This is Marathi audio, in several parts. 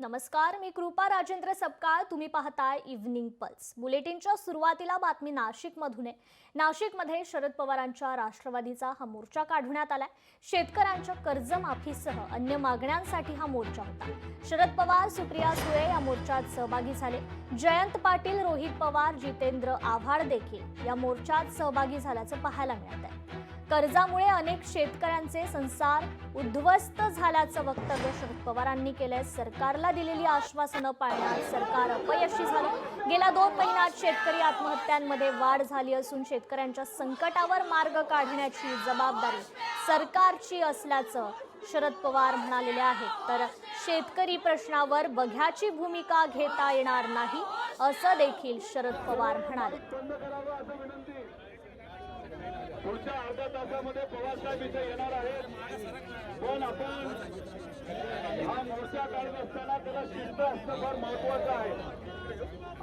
नमस्कार, मी कृपा राजेंद्र सपकाळ. तुम्ही पाहताय इव्हनिंग पल्स. बुलेटिनच्या सुरुवातीला बातमी नाशिकमधून आहे. नाशिकमध्ये शरद पवारांच्या राष्ट्रवादीचा हा मोर्चा काढण्यात आलाय. शेतकऱ्यांच्या कर्जमाफीसह अन्य मागण्यांसाठी हा मोर्चा होता. शरद पवार, सुप्रिया सुळे या मोर्चात सहभागी झाले. जयंत पाटील, रोहित पवार, जितेंद्र आव्हाड देखील या मोर्चात सहभागी झाल्याचं पाहायला मिळतंय. कर्जामुळे अनेक शेतकऱ्यांचे संसार उद्ध्वस्त झाल्याचं वक्तव्य शरद पवारांनी केलंय. सरकारला दिलेली आश्वासनं पाळण्यात सरकार अपयशी झालं. गेल्या 2 महिन्यात शेतकरी आत्महत्यांमध्ये वाढ झाली असून शेतकऱ्यांच्या संकटावर मार्ग काढण्याची जबाबदारी सरकारची असल्याचं शरद पवार म्हणालेले आहेत. तर शेतकरी प्रश्नावर बघ्याची भूमिका घेता येणार नाही असं देखील शरद पवार म्हणाले. पुढच्या अर्ध्या तासामध्ये पवारसाहेब इथे येणार आहेत. पण आपण हा मोर्चा काढत असताना त्याला शिस्त असणं फार महत्वाचं आहे.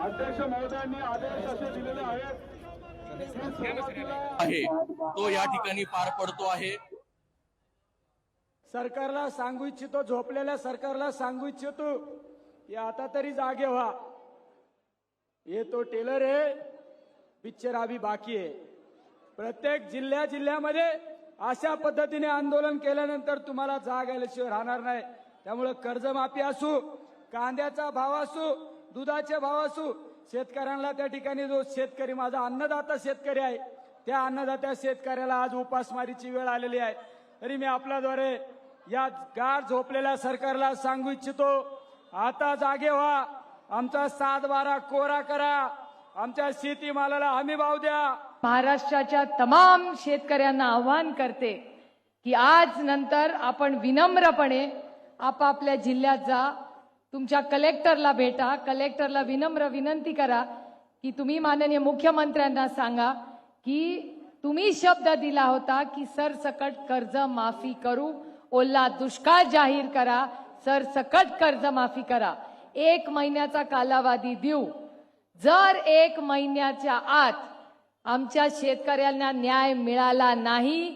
अध्यक्ष महोदयांनी आदेश असे दिलेले आहेत तो या ठिकाणी पार पडतो आहे. सरकारला सांगू इच्छितो, झोपलेल्या सरकारला सांगू इच्छितो, की आता तरी जागे व्हा. ये तो टेलर है, पिक्चर अभी बाकी है. प्रत्येक जिल्ह्यामध्ये अशा पद्धतीने आंदोलन केल्यानंतर तुम्हाला जाग आल्याशिवाय राहणार नाही. त्यामुळे कर्जमाफी असू, कांद्याचा भाव असू, दुधाचे भाव असू, शेतकऱ्यांना त्या ठिकाणी जो शेतकरी माझा अन्नदाता शेतकरी आहे, त्या अन्नदात्या शेतकऱ्याला आज उपासमारीची वेळ आलेली आहे. तरी मी आपल्याद्वारे या गाढ झोपलेल्या सरकारला सांगू इच्छितो, आता जागे व्हा. आमचा 7-12 कोरा करा. आमच्या शेतीमालाला हमी भाव द्या. महाराष्ट्राच्या तमाम शेतकऱ्यांना आवाहन करते की आज नंतर आपण विनम्रपणे आपापल्या जिल्ह्यात जा. तुमच्या कलेक्टरला भेटा. कलेक्टरला विनम्र विनंती करा की तुम्ही माननीय मुख्यमंत्र्यांना सांगा की तुम्ही शब्द दिला होता की सरसकट कर्ज माफी करू, ओला दुष्काळ जाहीर करा, सरसकट कर्ज माफी करा. 1 महिन्याचा कालावधी देऊ. जर 1 महिन्याच्या आत आमच्या शेतकऱ्यांना न्याय मिळाला नाही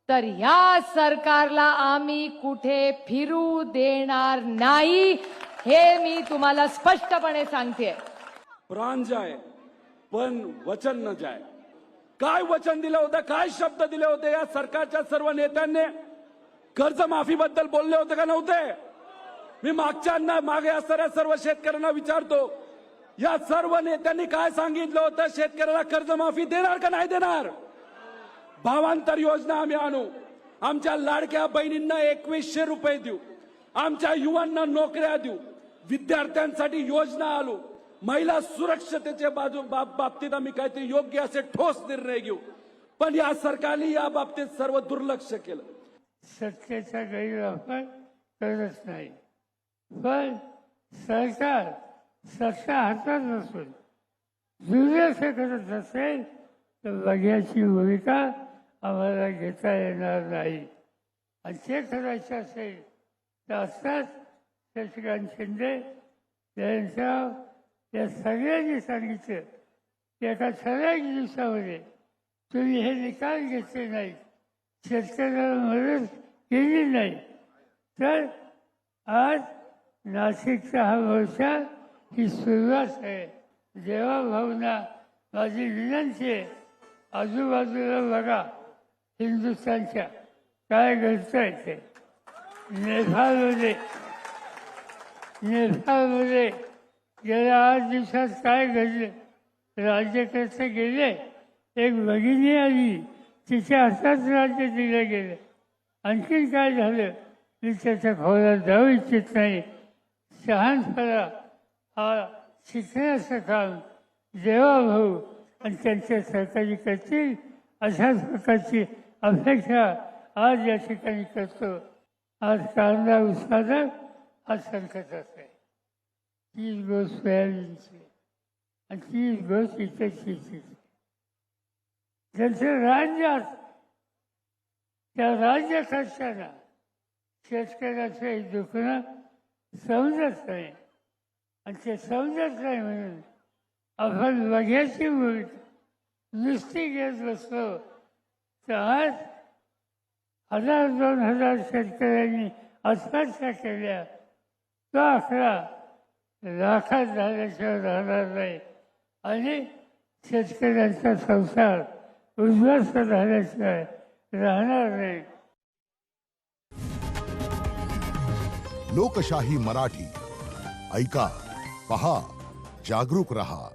तर ह्या सरकारला आम्ही कुठे फिरू देणार नाही, हे मी तुम्हाला स्पष्टपणे सांगते. प्राण जाय पण वचन न जाय. काय वचन दिलं होतं, काय शब्द दिले होते या सरकारच्या सर्व नेत्यांनी? कर्जमाफीबद्दल बोलले होते का नव्हते? मी मागे असणाऱ्या सर्व शेतकऱ्यांना विचारतो, या सर्व नेत्यांनी काय सांगितलं होतं? शेतकऱ्याला कर्जमाफी देणार का नाही देणार? भावांतर योजना आम्ही आणू. आमच्या लाडक्या बहिणींना 2100 रुपये देऊ. आमच्या युवांना नोकऱ्या देऊ. विद्यार्थ्यांसाठी योजना आणू. महिला सुरक्षतेच्या बाबतीत आम्ही काहीतरी योग्य असे ठोस निर्णय घेऊ. पण या सरकारने या बाबतीत सर्व दुर्लक्ष केलं. सत्तेचा गैरवापर करत नाही. पण सरकार सत्ता हातात नसून दुर्लक्ष करत असेल तर बघ्याची भूमिका आम्हाला घेता येणार नाही. आणि ते करायचं असेल तर असताच शशिकांत शिंदे यांच्या या सगळ्यांनी सांगितलं की एका ठराविक दिवसामध्ये तुम्ही हे निकाल घेतले नाहीत, शेतकऱ्याला मदत केली नाही, तर आज नाशिकचा हा मोर्चा ही सुरुवात आहे. देवा भावना माझी विनंती आहे, आजूबाजूला बघा हिंदुस्थानच्या काय घडतंय ते. नेपाळमध्ये गेल्या 8 दिवसात काय घडलं? राज्यकर्ते गेले, एक भगिनी आली, तिच्या हातात राज्य दिलं गेलं. आणखीन काय झालं मी त्याच्या खोलात जाऊ इच्छित नाही. शहाणपणा हा शिकण्याचं काम देवाभाऊ आणि त्यांच्या सरकारी करतील अशाच प्रकारची अपेक्षा आज या ठिकाणी करतो. आज कांदा उत्पादन हा संकटात आहे. 30 गोष्ट सोयाबीनची आणि 30 गोष्ट इतर शेतीची. ज्यांचं राज्य असतं त्या राज्य खर्चाला शेतकऱ्याचं दुखणं समजत नाही. आणि ते समजत नाही म्हणून आपण बघ्याची भूमिका नुसती घेत बसलो तर आज 1000-2000 शेतकऱ्यांनी आत्महत्या केल्या. तो आकडा लाखात झाल्याशिवाय राहणार नाही आणि शेतकऱ्यांचा संसार उद्ध्वस्त झाल्याशिवाय राहणार नाही. लोकशाही मराठी ऐका, पहा, जागरूक रहा.